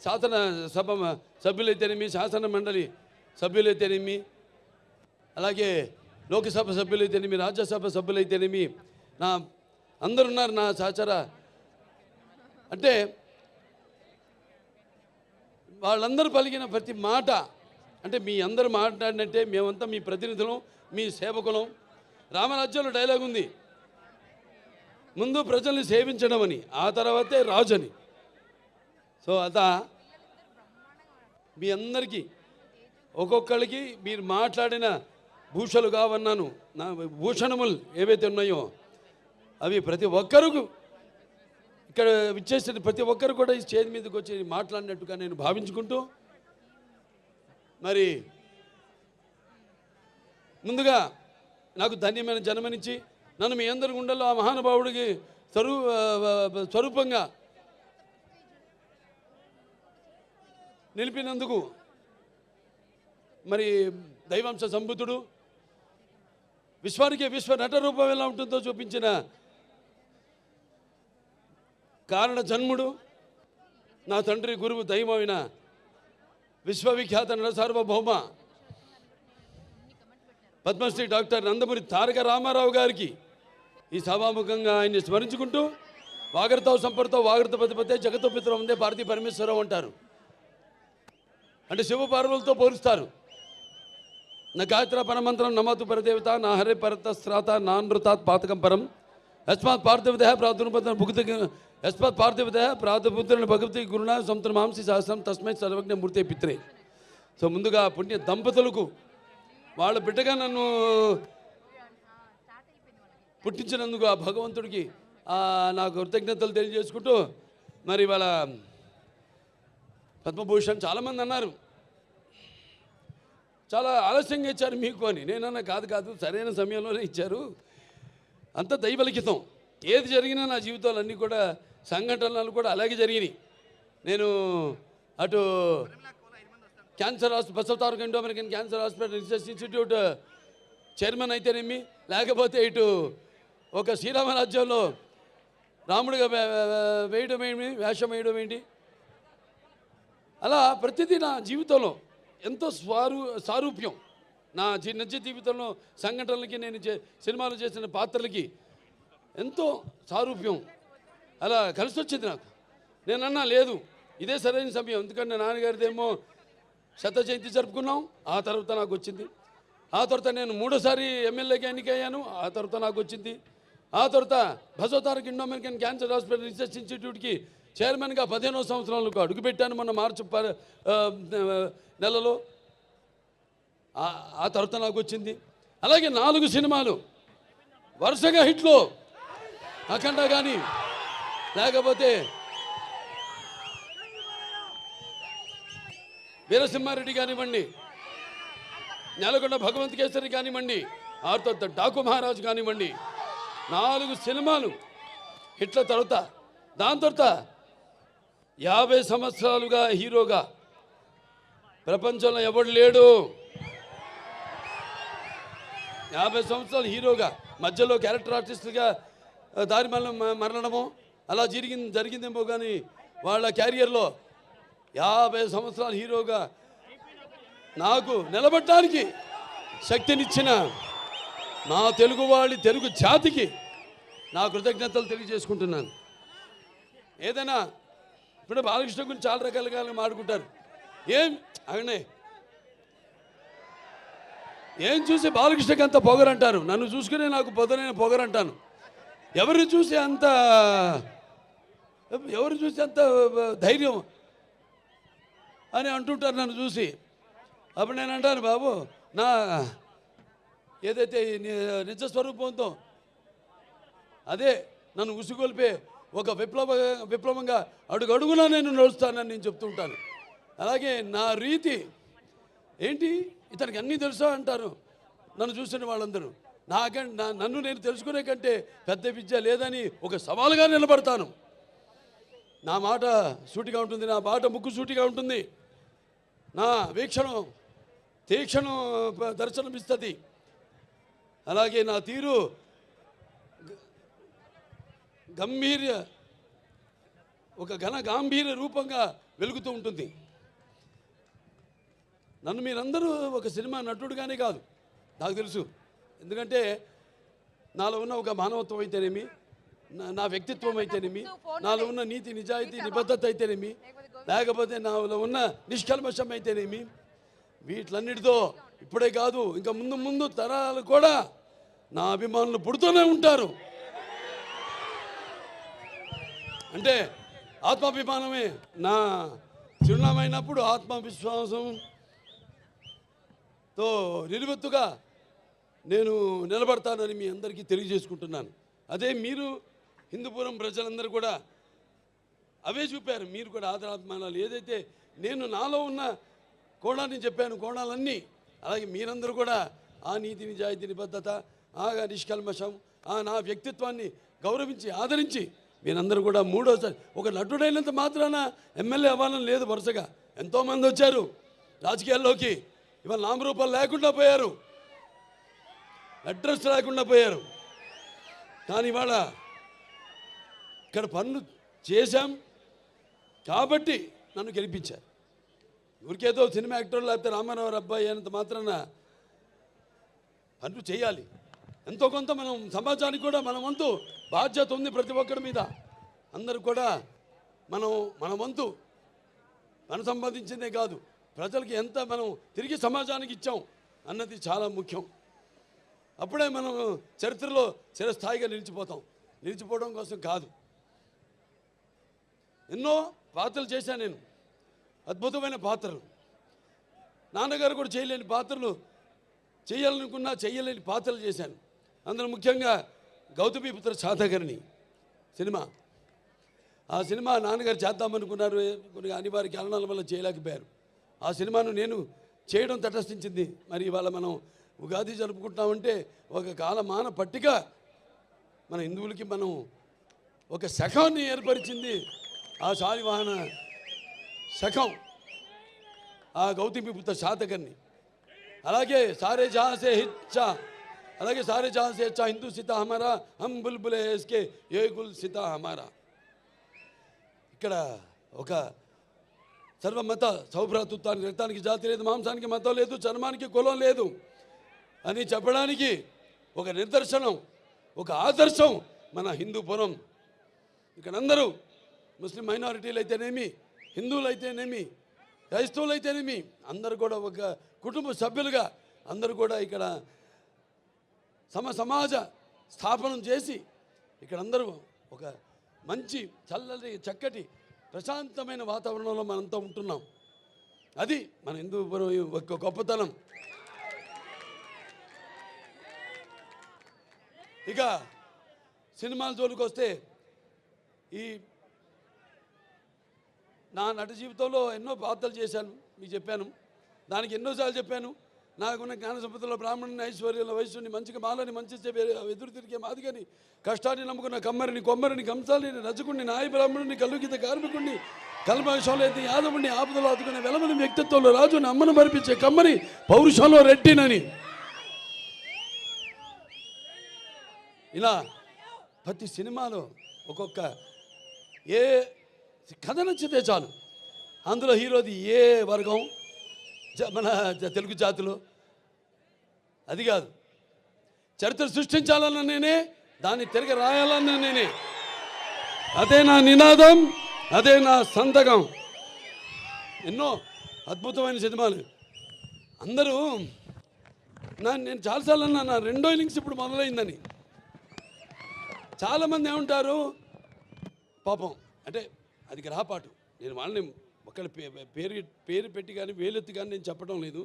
శాసన సభ సభ్యులైతేనేమి, శాసన మండలి సభ్యులైతేనేమి, అలాగే లోక్సభ సభ్యులైతేనేమి, రాజ్యసభ సభ్యులైతేనేమి, నా అందరున్నారు నా సహచర. అంటే వాళ్ళందరూ పలికిన ప్రతి మాట, అంటే మీ అందరూ మాట్లాడినట్టే మేమంతా మీ ప్రతినిధులం, మీ సేవకులం. రామరాజ్యంలో డైలాగ్ ఉంది, ముందు ప్రజల్ని సేవించడం అని, ఆ తర్వాతే రాజు అని. సో మీ అందరికీ ఒక్కొక్కరికి మీరు మాట్లాడిన భూషలు కావన్నాను, నా భూషణములు ఏవైతే ఉన్నాయో అవి ప్రతి ఒక్కరు ఇక్కడ విచ్చేసిన ప్రతి ఒక్కరు కూడా ఈ స్టేజ్ మీదకి వచ్చి మాట్లాడినట్టుగా నేను భావించుకుంటూ, మరి ముందుగా నాకు ధన్యమైన జన్మనిచ్చి నన్ను మీ అందరి గుండెల్లో ఆ మహానుభావుడికి స్వరూపంగా నిలిపినందుకు, మరి దైవాంశ సంభూతుడు, విశ్వానికి విశ్వ నట రూపం ఎలా ఉంటుందో చూపించిన కారణ జన్ముడు, నా తండ్రి గురువు దైవమైన విశ్వవిఖ్యాత నట సార్వభౌమ పద్మశ్రీ డాక్టర్ నందమూరి తారక రామారావు గారికి ఈ సభాముఖంగా ఆయన్ని స్మరించుకుంటూ, వాగర్తావు సంపర్తో వాగర్త పతిపతే జగతో పిత్రం ఉందే పార్వతీ పరమేశ్వరం అంటారు. అంటే శివపార్వలతో పోలుస్తారు. నా గాయత్ర పరమంత్రం నమతు పరదేవత నా హరే పరతస్త్రాత నా నృతాత్ పాతకం పరం యస్మాత్ పార్థివత ప్రాదుర్పద భుక్తి యస్మాత్ పార్థివత ప్రాదుపుత్రుని భగవతి గురుణ సంతమాంసి సహస్రం తస్మై సర్వజ్ఞ మూర్తే పిత్రే. సో ముందుగా పుణ్య దంపతులకు వాళ్ళ బిడ్డగా నన్ను పుట్టించినందుకు ఆ భగవంతుడికి నాకు కృతజ్ఞతలు తెలియజేసుకుంటూ, మరి వాళ్ళ పద్మభూషణ్ చాలామంది అన్నారు చాలా ఆలస్యంగా ఇచ్చారు మీకు అని. నేనన్నా కాదు సరైన సమయంలోనే ఇచ్చారు, అంత దైవలిఖితం. ఏది జరిగినా నా జీవితాలన్నీ కూడా సంఘటనలు కూడా అలాగే జరిగినాయి. నేను అటు cancer Basavataraka Indo American cancer hospital research institute chairman అయితేనేమి, లేకపోతే ఇటు ఒక శ్రీరామరాజ్యంలో రాముడిగా వేషం వేయడం ఏంటి, అలా ప్రతిదీ నా జీవితంలో ఎంతో సారూప్యం. నా నిజ జీవితంలో సంఘటనలకి, నేను సినిమాలు చేసిన పాత్రలకి ఎంతో సారూప్యం అలా కలిసి వచ్చింది నాకు. నేనన్నా లేదు ఇదే సరైన సమయం, ఎందుకంటే నాన్నగారిదేమో శత జయంతి జరుపుకున్నాం, ఆ తర్వాత నాకు వచ్చింది. ఆ తర్వాత నేను 3వ ఎమ్మెల్యేగా ఎన్నికయ్యాను, ఆ తర్వాత నాకు వచ్చింది. ఆ తర్వాత Basavataraka Indo American cancer hospital research ఇన్స్టిట్యూట్కి చైర్మన్గా 15వ సంవత్సరాలకు అడుగుపెట్టాను మొన్న మార్చి నెలలో. ఆ తర్వాత నాకు వచ్చింది. అలాగే 4 సినిమాలు వరుసగా హిట్లు, అఖండ కానీ, లేకపోతే వీరసింహారెడ్డి కానివ్వండి, నెలకొండ భగవంత్ కేసరి కానివ్వండి, ఆ తర్వాత డాకు మహారాజు కానివ్వండి, 4 సినిమాలు హిట్ల తర్వాత, దాని తర్వాత 50 సంవత్సరాలుగా హీరోగా ప్రపంచంలో ఎవడు లేడు. 50 సంవత్సరాలు హీరోగా, మధ్యలో క్యారెక్టర్ ఆర్టిస్టుగా దారి మరణమో అలా జరిగిందేమో కానీ వాళ్ళ క్యారియర్లో 50 సంవత్సరాలు హీరోగా నాకు నిలబడడానికి శక్తినిచ్చిన నా తెలుగు జాతికి నా కృతజ్ఞతలు తెలియజేసుకుంటున్నాను. ఏదైనా ఇప్పుడు బాలకృష్ణ గురించి చాలా రకాలుగా మాట్లాడుకుంటారు. ఏం చూసి బాలకృష్ణకి అంత పొగరంటారు, నన్ను చూసుకునే నాకు పొదనైన పొగరంటాను. ఎవరిని చూసి అంత ధైర్యం అని అంటుంటారు నన్ను చూసి. అప్పుడు నేను అంటాను, బాబు నా ఏదైతే నిజస్వరూపంతో అదే నన్ను ఉసుగొల్పే ఒక విప్లవంగా అడుగడుగునా నేను నడుస్తానని నేను చెప్తుంటాను. అలాగే నా రీతి ఏంటి, ఇతనికి అన్నీ తెలుసా అంటారు నన్ను చూసిన వాళ్ళందరూ. నన్ను నేను తెలుసుకునే కంటే పెద్ద విద్య లేదని ఒక సవాలుగా నిలబడతాను. నా మాట సూటిగా ఉంటుంది, నా మాట ముక్కు సూటిగా ఉంటుంది, నా వీక్షణం తీక్షణం దర్శనమిస్తుంది. అలాగే నా తీరు ఒక గాంభీర్య రూపంగా వెలుగుతూ ఉంటుంది. నన్ను మీరందరూ ఒక సినిమా నటుడుగానే కాదు, నాకు తెలుసు. ఎందుకంటే నాలో ఉన్న ఒక మానవత్వం అయితేనేమి, నా వ్యక్తిత్వం అయితేనేమి, నాలో ఉన్న నీతి నిజాయితీ నిబద్ధత అయితేనేమి, లేకపోతే నాలో ఉన్న నిష్కల్మషం అయితేనేమి, వీటిలన్నిటితో ఇప్పుడే కాదు ఇంకా ముందు ముందు తరాలు కూడా నా అభిమానులు పుడుతూనే ఉంటారు. అంటే ఆత్మాభిమానమే నా చిరునామైనప్పుడు ఆత్మవిశ్వాసంతో నిలువెత్తుగా నేను నిలబడతానని మీ అందరికీ తెలియజేసుకుంటున్నాను. అదే మీరు హిందూపురం ప్రజలందరూ కూడా అవే చూపారు. మీరు కూడా ఆదరాభిమానాలు ఏదైతే నేను నాలో ఉన్న కోణాన్ని చెప్పాను, కోణాలన్నీ అలాగే మీరందరూ కూడా ఆ నీతి నిజాయితీ నిబద్ధత, ఆ నిష్కల్మషం, ఆ నా వ్యక్తిత్వాన్ని గౌరవించి ఆదరించి మీరందరూ కూడా మూడోసారి ఒక నటుడైనంత మాత్రాన ఎమ్మెల్యే అవ్వాలని లేదు. వరుసగా ఎంతోమంది వచ్చారు రాజకీయాల్లోకి, ఇవాళ నామరూపాలు లేకుండా పోయారు, అడ్రస్ లేకుండా పోయారు. కానీ ఇవాళ ఇక్కడ పనులు చేశాం కాబట్టి నన్ను గెలిపించారు. ఊరికేదో సినిమా యాక్టర్ లేకపోతే రామారావు అబ్బాయి అయినంత మాత్రాన పనులు చేయాలి. ఎంతో కొంత మనం సమాజానికి కూడా మన వంతు బాధ్యత ఉంది ప్రతి ఒక్కరి మీద. అందరూ కూడా మన వంతు మనం సంపాదించిందే కాదు, ప్రజలకి ఎంత మనం తిరిగి సమాజానికి ఇచ్చాం అన్నది చాలా ముఖ్యం. అప్పుడే మనం చరిత్రలో చిరస్థాయిగా నిలిచిపోవడం కోసం కాదు. ఎన్నో పాత్రలు చేశాను నేను, అద్భుతమైన పాత్రలు. నాన్నగారు కూడా చేయలేని పాత్రలు, చేయాలనుకున్నా చేయలేని పాత్రలు చేశాను. అందులో ముఖ్యంగా గౌతమిపుత్ర శాతకర్ణి సినిమా. ఆ సినిమా నాన్నగారు చేద్దామనుకున్నారు, కొన్ని అనివార్య కారణాల వల్ల చేయలేకపోయారు. ఆ సినిమాను నేను చేయడం తటస్థించింది. మరి ఇవాళ మనం ఉగాది జరుపుకుంటామంటే ఒక కాలమాన పట్టిక మన హిందువులకి మనం ఒక శకాన్ని ఏర్పరిచింది ఆ శాలివాహన శకం, ఆ గౌతమిపుత్ర శాతకర్ణి. అలాగే సారే జహాं से हिच्चा, అలాగే సారే జహాं से अच्छा हिंदू सीता हमारा हम बुलबुल है इसके ये गुल सीता हमारा. ఇక్కడ ఒక సర్వమత సౌభ్రాతృత్వానికి, రక్తానికి జాతి లేదు, మాంసానికి మతం లేదు, చర్మానికి కులం లేదు అని చెప్పడానికి ఒక నిదర్శనం, ఒక ఆదర్శం మన హిందూపురం. ఇక్కడ అందరూ ముస్లిం మైనారిటీలు అయితేనేమి, హిందువులు అయితేనేమి, క్రైస్తవులు అయితేనేమి, అందరూ కూడా ఒక కుటుంబ సభ్యులుగా అందరూ కూడా ఇక్కడ సమాజ స్థాపనం చేసి ఇక్కడ అందరూ ఒక మంచి చక్కటి ప్రశాంతమైన వాతావరణంలో మనంతా ఉంటున్నాం. అది మన హిందూపురం ఒక గొప్పతనం. ఇక సినిమాల జోలికి వస్తే, ఈ నా నట జీవితంలో ఎన్నో పాత్రలు చేశాను, మీకు చెప్పాను. దానికి ఎన్నోసార్లు చెప్పాను. నాకున్న జ్ఞాన సంపదలో బ్రాహ్మణుని, ఐశ్వర్యంలో వైశ్యుని, మంచిగా మాలని, మంచి ఎదురు తిరిగే మాదిగని, కష్టాన్ని నమ్ముకున్న కమ్మరిని, కొమ్మరిని, కంసాలిని, రజకుడిని, నాయ బ్రాహ్మణుని, కల్లుగీత కార్మికుడిని, కల్మషంలో అయితే యాదవుడిని, ఆపదలో ఆదుకునే వెలమని, వ్యక్తిత్వంలో రాజుని, అమ్మను మరిపించే కమ్మని, పౌరుషంలో రెట్టినని, ఇలా ప్రతి సినిమాలో ఒక్కొక్క ఏ కథ నచ్చితే చాలు, అందులో హీరోది ఏ వర్గం, మన తెలుగు జాతిలో అది కాదు. చరిత్ర సృష్టించాలన్న నేనే, దాన్ని తిరిగి రాయాలన్న నేనే. అదే నా నినాదం, అదే నా సంతకం. ఎన్నో అద్భుతమైన సినిమాలు. అందరూ నేను చాలాసార్లు అన్నా నా రెండో ఇన్నింగ్స్ ఇప్పుడు మొదలైందని. చాలామంది ఏమంటారు, పాపం అంటే అది గ్రహపాటు. నేను వాళ్ళని ఒకళ్ళ పేరు పెట్టి కానీ వేలెత్తి కానీ నేను చెప్పడం లేదు.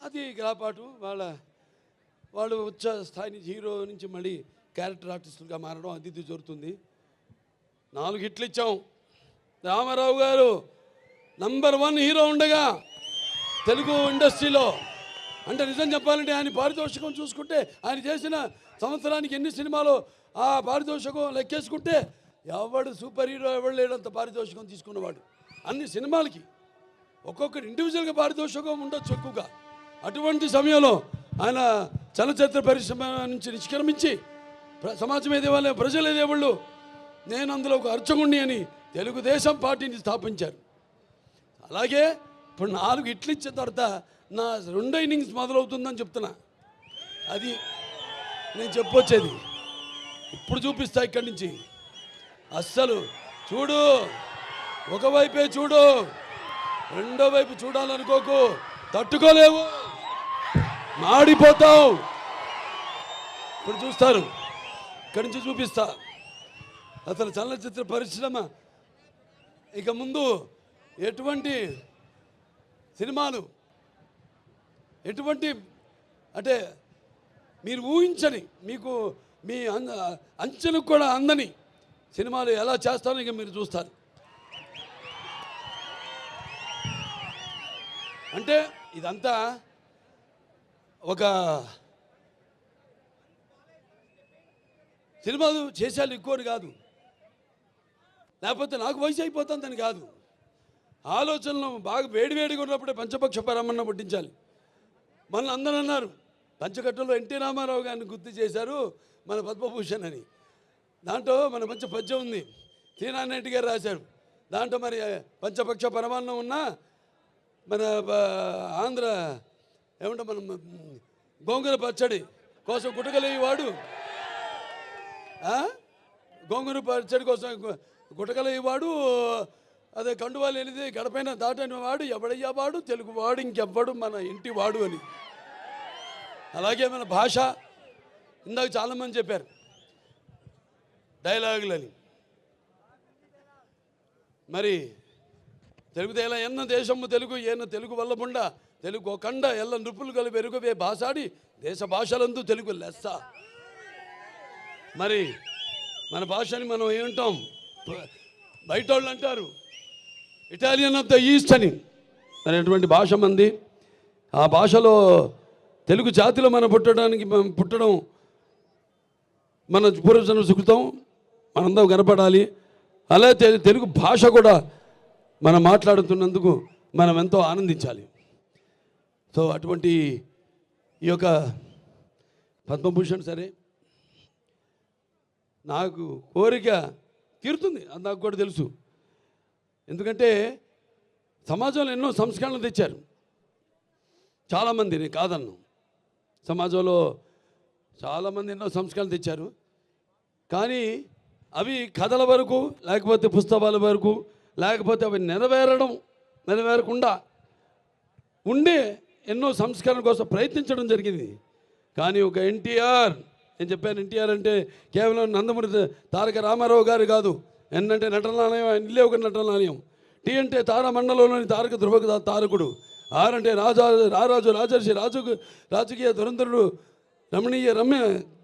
అది గ్రహపాటు. వాళ్ళు ఉచ్చ స్థాయి నుంచి హీరో నుంచి మళ్ళీ క్యారెక్టర్ ఆర్టిస్టులుగా మారడం అది ఇది జరుగుతుంది. 4 హిట్లు ఇచ్చాం. రామారావు గారు నంబర్ 1 హీరో ఉండగా తెలుగు ఇండస్ట్రీలో, అంటే నిజం చెప్పాలంటే ఆయన పారితోషికం చూసుకుంటే, ఆయన చేసిన సంవత్సరానికి ఎన్ని సినిమాలు ఆ పారితోషికం లెక్కేసుకుంటే ఎవడు సూపర్ హీరో ఎవడు లేడంత పారితోషికం తీసుకున్నవాడు. అన్ని సినిమాలకి ఒక్కొక్కటి ఇండివిజువల్గా పారితోషికం ఉండొచ్చు ఎక్కువగా. అటువంటి సమయంలో ఆయన చలచిత్ర పరిశ్రమ నుంచి నిష్క్రమించి సమాజం ఏదేవాళ్ళు, ప్రజలు ఏదేవాళ్ళు, నేను అందులో ఒక అర్చకుణ్ణి అని తెలుగుదేశం పార్టీని స్థాపించారు. అలాగే ఇప్పుడు 4 ఇట్లు ఇచ్చిన తర్వాత నా 2వ ఇన్నింగ్స్ మొదలవుతుందని చెప్తున్నా. అది నేను చెప్పొచ్చేది. ఇప్పుడు చూపిస్తా ఇక్కడి నుంచి. అస్సలు చూడు, ఒకవైపే చూడు, రెండో వైపు చూడాలనుకోకు, తట్టుకోలేవు, మాడిపోతావు. ఇప్పుడు చూస్తారు, ఇక్కడి నుంచి చూపిస్తా. అసలు చలనచిత్ర పరిశ్రమ ఇక ముందు ఎటువంటి సినిమాలు, ఎటువంటి అంటే మీరు ఊహించని, మీకు మీ అంచెలకు కూడా అందని సినిమాలు ఎలా చేస్తారో ఇక మీరు చూస్తారు. అంటే ఇదంతా ఒక సినిమాలు చేసేయాలి ఎక్కువని కాదు, లేకపోతే నాకు వయసు అయిపోతుందని కాదు. ఆలోచనలు బాగా వేడివేడిగా ఉన్నప్పుడే పంచపక్ష పరమన్న పుట్టించాలి. మనల్ని అందరూ అన్నారు, పంచకట్టులో ఎన్టీ రామారావు గారిని గుర్తు చేశారు మన పద్మభూషణ్ అని. దాంట్లో మన మంచి పద్యం ఉంది, శ్రీనారాయణ గారు రాశారు. దాంట్లో మరి పంచపక్ష పరమాన్నం ఉన్నా మన ఆంధ్ర ఏమంటే మనం గోంగూర పచ్చడి కోసం గుటకలేవాడు, గోంగూర పచ్చడి కోసం గుటకలేవాడు, అదే కండువాలు వెళ్ళిది గడపైన దాటని వాడు ఎవడయ్యా వాడు, తెలుగువాడు ఇంకెవ్వడు మన ఇంటి వాడు అని. అలాగే మన భాష, ఇందాక చాలామంది చెప్పారు డైలాగులని. మరి తెలుగుదేల ఎన్న దేశము తెలుగు ఏన తెలుగు వల్లముండ తెలుగు కండ ఎల్ల నృపులు కలు వెరుగవే భాషాడి దేశ భాషలందు తెలుగు లెస్స. మరి మన భాషని మనం ఏమంటాం, బయట వాళ్ళు అంటారు ఇటాలియన్ ఆఫ్ ద ఈస్ట్ అని. అనేటువంటి భాష మంది. ఆ భాషలో తెలుగు జాతిలో మనం పుట్టడం మన పూర్వజన్మ సుకృతం, మనందరం కనపడాలి. అలా తెలుగు భాష కూడా మనం మాట్లాడుతున్నందుకు మనం ఎంతో ఆనందించాలి. సో అటువంటి ఈ యొక్క పద్మభూషణ్ సరే నాకు కోరిక తీరుతుంది, అది నాకు కూడా తెలుసు. ఎందుకంటే సమాజంలో ఎన్నో సంస్కరణలు తెచ్చారు చాలామంది, నేను కాదన్ను. సమాజంలో చాలామంది ఎన్నో సంస్కరణలు తెచ్చారు. కానీ అవి కథల వరకు, లేకపోతే పుస్తకాల వరకు, లేకపోతే అవి నెరవేరకుండా ఉండే ఎన్నో సంస్కరణ కోసం ప్రయత్నించడం జరిగింది. కానీ ఒక ఎన్టీఆర్, నేను చెప్పాను ఎన్టీఆర్ అంటే కేవలం నందమూరి తారక రామారావు గారు కాదు. ఎన్ అంటే నటనాలయం, ఇల్లే ఒక నటనాలయం. టీ అంటే తారామండలంలోని తారక ధ్రువ తారకుడు. ఆర్ అంటే రారాజు రాజర్షి రాజకీయ దురంధరుడు, రమణీయ రమ్య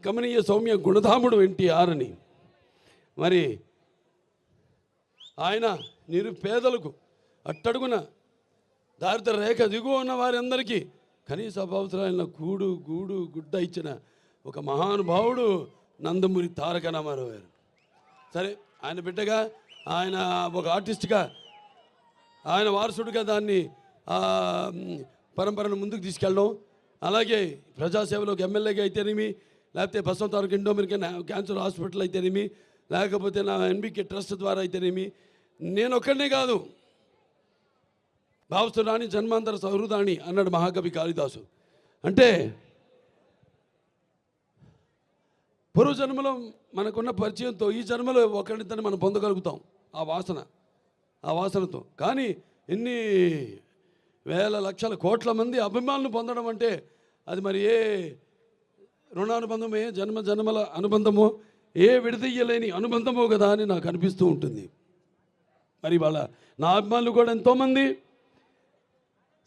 గమనీయ సౌమ్య గుణధాముడు ఎన్టీఆర్ అని. మరి ఆయన నిరుపేదలకు, అట్టడుగున దారిద్ర రేఖ దిగువ ఉన్న వారందరికీ కనీస అవసరాలైన కూడు గూడు గుడ్డ ఇచ్చిన ఒక మహానుభావుడు నందమూరి తారక రామారావు గారు. సరే, ఆయన బిడ్డగా, ఆయన ఒక ఆర్టిస్ట్గా, ఆయన వారసుడిగా దాన్ని పరంపరను ముందుకు తీసుకెళ్ళడం, అలాగే ప్రజాసేవలోకి ఎమ్మెల్యేగా అయితేనేమి, లేకపోతే బసవంతారక ఇండో అమెరికన్ క్యాన్సర్ హాస్పిటల్ అయితేనేమి, లేకపోతే నా ఎన్బికే ట్రస్ట్ ద్వారా అయితేనేమి, నేను ఒక్కడనే కాదు, భావస్తురాణి జన్మాంతర సహృదాణి అన్నాడు మహాకవి కాళిదాసు. అంటే పూర్వజన్మలో మనకున్న పరిచయంతో ఈ జన్మలో ఒకరిద్దరిని మనం పొందగలుగుతాం ఆ వాసనతో. కానీ ఎన్ని వేల లక్షల కోట్ల మంది అభిమానులు పొందడం అంటే అది మరి ఏ రుణానుబంధమో, ఏ జన్మల అనుబంధమో, ఏ విడదీయలేని అనుబంధమో కదా అని నాకు అనిపిస్తూ ఉంటుంది. మరి వాళ్ళ నా అభిమానులు కూడా ఎంతోమంది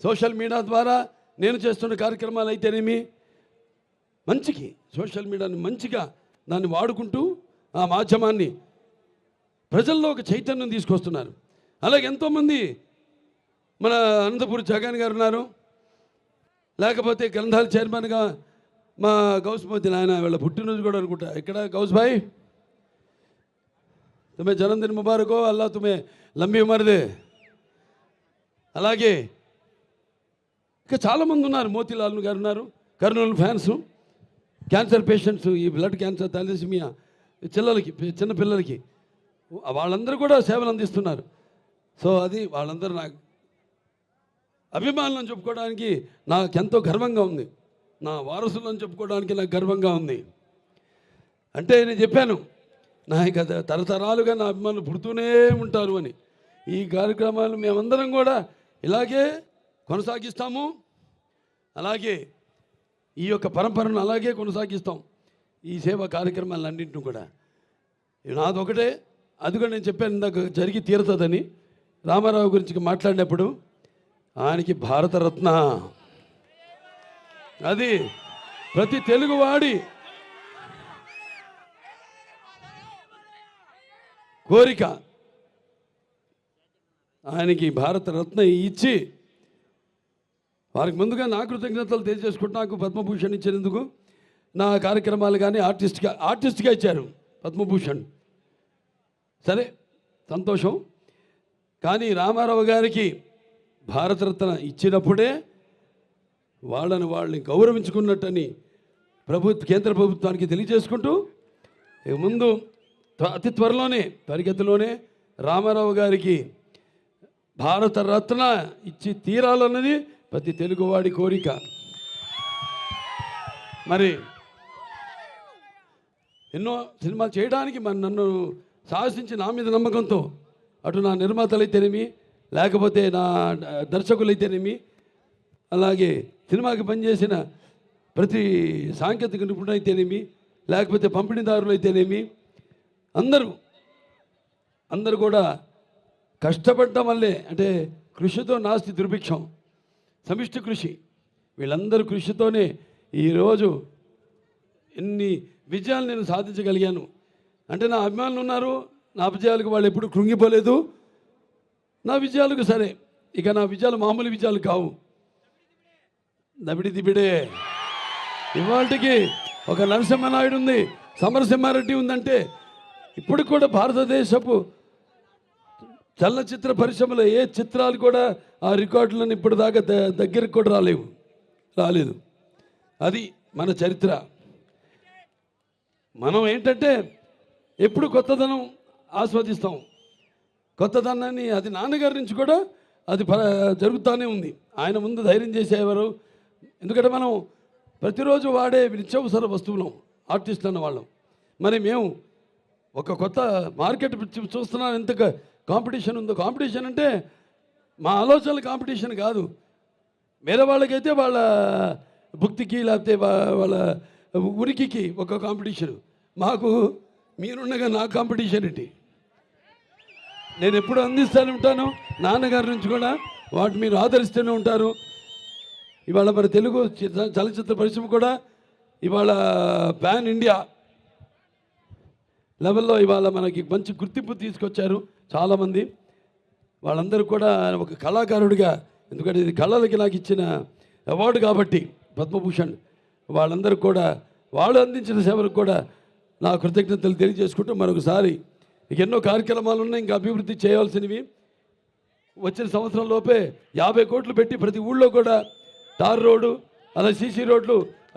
సోషల్ మీడియా ద్వారా నేను చేస్తున్న కార్యక్రమాలు అయితేనేమి, మంచికి సోషల్ మీడియాని మంచిగా దాన్ని వాడుకుంటూ ఆ మాధ్యమాన్ని ప్రజల్లో ఒక చైతన్యం తీసుకొస్తున్నారు. అలాగే ఎంతోమంది మన అనంతపురి జగన్ గారు ఉన్నారు, లేకపోతే గ్రంథాల చైర్మన్గా మా గౌస్మతి నాయన వీళ్ళ పుట్టినరోజు కూడా అనుకుంటా. ఇక్కడ గౌస్ భాయ్ తుమ్మే జన్మదిన ముబారకో, అల్లా తుమ్మే లంబీ ఉమర్దే. అలాగే ఇంకా చాలామంది ఉన్నారు, మోతీలాల్ గారు ఉన్నారు, కర్నూలు ఫ్యాన్స్, క్యాన్సర్ పేషెంట్స్, ఈ బ్లడ్ క్యాన్సర్, థాలసీమియా చిన్నపిల్లలకి వాళ్ళందరూ కూడా సేవలు అందిస్తున్నారు. సో అది వాళ్ళందరూ నాకు అభిమానులను చెప్పుకోవడానికి నాకెంతో గర్వంగా ఉంది. నా వారసులను చెప్పుకోవడానికి నాకు గర్వంగా ఉంది. అంటే నేను చెప్పాను, నా ఇక తరతరాలుగా నా అభిమానులు పుడుతూనే ఉంటారు అని. ఈ కార్యక్రమాలు మేమందరం కూడా ఇలాగే కొనసాగిస్తాము. అలాగే ఈ యొక్క పరంపరను అలాగే కొనసాగిస్తాం. ఈ సేవా కార్యక్రమాలన్నింటినీ కూడా నాదొకటే, అది కూడా నేను చెప్పాను ఇందాక జరిగి తీరుతుందని. రామారావు గురించి మాట్లాడినప్పుడు ఆయనకి భారతరత్న, అది ప్రతి తెలుగువాడి కోరిక. ఆయనకి భారతరత్న ఇచ్చి వారికి ముందుగా నా కృతజ్ఞతలు తెలియజేసుకుంటూ నాకు పద్మభూషణ్ ఇచ్చినందుకు, నా కార్యక్రమాలు కానీ ఆర్టిస్ట్గా ఇచ్చారు పద్మభూషణ్. సరే సంతోషం. కానీ రామారావు గారికి భారతరత్న ఇచ్చినప్పుడే వాళ్ళని గౌరవించుకున్నట్టని కేంద్ర ప్రభుత్వానికి తెలియజేసుకుంటూ, ముందు అతి త్వరలోనే పరిగెత్తులోనే రామారావు గారికి భారతరత్న ఇచ్చి తీరాలన్నది ప్రతి తెలుగువాడి కోరిక. మరి ఎన్నో సినిమాలు చేయడానికి నన్ను సాహసించి నా మీద నమ్మకంతో అటు నా నిర్మాతలైతేనేమి, లేకపోతే నా దర్శకులైతేనేమి, అలాగే సినిమాకి పనిచేసిన ప్రతి సాంకేతిక నిపుణులైతేనేమి, లేకపోతే పంపిణీదారులు అయితేనేమి, అందరూ కూడా కష్టపడ్డం వల్లే, అంటే కృషితో నాస్తి దుర్భిక్షం, సమిష్టి కృషి, వీళ్ళందరూ కృషితోనే ఈరోజు ఎన్ని విజయాలు నేను సాధించగలిగాను. అంటే నా అభిమానులు ఉన్నారు, నా విజయాలకు వాళ్ళు ఎప్పుడు కృంగిపోలేదు. నా విజయాలకు సరే, ఇక నా విజయాలు మామూలు విజయాలు కావు, దబిడి దిబిడే. ఇవాళకి ఒక నరసింహనాయుడు ఉంది, సమరసింహారెడ్డి ఉందంటే ఇప్పుడు కూడా భారతదేశపు చలనచిత్ర పరిశ్రమలో ఏ చిత్రాలు కూడా ఆ రికార్డులను ఇప్పటిదాకా దగ్గరికి కూడా రాలేదు. అది మన చరిత్ర. మనం ఏంటంటే ఎప్పుడు కొత్తదనం ఆస్వాదిస్తాం. కొత్తదనాన్ని అది నాన్నగారి నుంచి కూడా అది జరుగుతూనే ఉంది. ఆయన ముందు ధైర్యం చేసేవారు. ఎందుకంటే మనం ప్రతిరోజు వాడే నిత్యావసర వస్తువులం ఆర్టిస్టులు అన్న వాళ్ళం. మరి మేము ఒక కొత్త మార్కెట్ చూస్తున్నాం, ఎంత కాంపిటీషన్ ఉందో. కాంపిటీషన్ అంటే మా ఆలోచనల కాంపిటీషన్ కాదు. వేరే వాళ్ళకైతే వాళ్ళ భుక్తికి లేకపోతే వాళ్ళ ఉనికికి ఒక కాంపిటీషన్. మాకు మీరుండగా నా కాంపిటీషన్ ఏంటి? నేను ఎప్పుడు అందిస్తూనే ఉంటాను, నాన్నగారి నుంచి కూడా వాటి మీరు ఆదరిస్తూనే ఉంటారు. ఇవాళ మన తెలుగు చలనచిత్ర పరిశ్రమ కూడా ఇవాళ పాన్ ఇండియా లెవెల్లో ఇవాళ మనకి మంచి గుర్తింపు తీసుకొచ్చారు చాలామంది. వాళ్ళందరూ కూడా ఒక కళాకారుడిగా, ఎందుకంటే ఇది కళలకి నాకు ఇచ్చిన అవార్డు కాబట్టి పద్మభూషణ్, వాళ్ళందరూ కూడా వాళ్ళు అందించిన సేవలకు కూడా నా కృతజ్ఞతలు తెలియజేసుకుంటూ మరొకసారి ఇక ఎన్నో కార్యక్రమాలు ఉన్నాయి ఇంకా అభివృద్ధి చేయాల్సినవి. వచ్చిన సంవత్సరం లోపే 50 కోట్లు పెట్టి ప్రతి ఊళ్ళో కూడా తార్ రోడ్డు, అలా సీసీ రోడ్లు,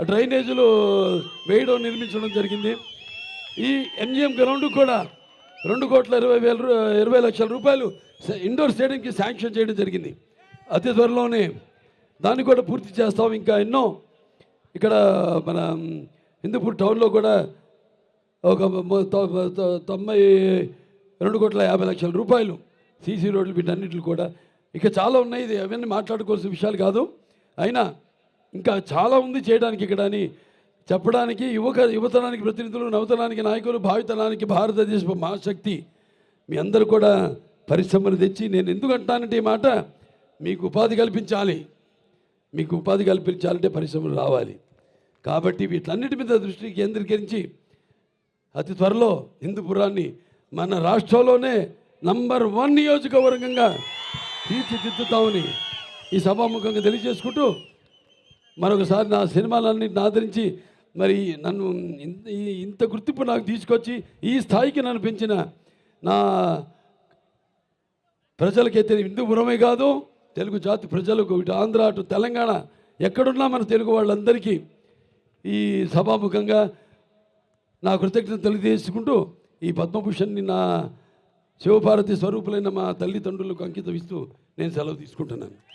డ్రైనేజీలు వేయడం, నిర్మించడం జరిగింది. ఈ ఎంజిఎం గ్రౌండ్ కూడా 2,20,20 లక్షల రూపాయలు ఇండోర్ స్టేడియంకి శాంక్షన్ చేయడం జరిగింది. అతి త్వరలోనే దాన్ని కూడా పూర్తి చేస్తాం. ఇంకా ఎన్నో ఇక్కడ మన హిందూపూర్ టౌన్లో కూడా ఒక 92,50 లక్షల రూపాయలు సీసీ రోడ్లు, వీటన్నిటిని కూడా ఇక చాలా ఉన్నాయి. ఇది అవన్నీ మాట్లాడుకోవాల్సిన విషయాలు కాదు. అయినా ఇంకా చాలా ఉంది చేయడానికి ఇక్కడ అని చెప్పడానికి యువతరానికి ప్రతినిధులు, నవతరానికి నాయకులు, భావితరానికి భారతదేశ మహాశక్తి మీ అందరూ కూడా పరిశ్రమలు తెచ్చి, నేను ఎందుకు అంటానంటే ఈ మాట, మీకు ఉపాధి కల్పించాలి. మీకు ఉపాధి కల్పించాలంటే పరిశ్రమలు రావాలి. కాబట్టి వీటన్నిటి మీద దృష్టి కేంద్రీకరించి అతి త్వరలో హిందూపురాన్ని మన రాష్ట్రంలోనే నంబర్ 1 నియోజకవర్గంగా తీర్చిదిద్దుతామని ఈ సభాముఖంగా తెలియజేసుకుంటూ, మరొకసారి నా సినిమాలన్నింటిని ఆదరించి మరి నన్ను ఇంత గుర్తింపు నాకు తీసుకొచ్చి ఈ స్థాయికి నన్ను పెంచిన నా ప్రజలకైతే హిందూపురమే కాదు, తెలుగు జాతి ప్రజలకు, ఇటు ఆంధ్ర అటు తెలంగాణ ఎక్కడున్నా మన తెలుగు వాళ్ళందరికీ ఈ సభాముఖంగా నా కృతజ్ఞతలు తెలియజేసుకుంటూ, ఈ పద్మభూషణ్ని నా శివపార్వతి స్వరూపులైన మా తల్లిదండ్రులకు అంకితం ఇస్తూ నేను సెలవు తీసుకుంటున్నాను.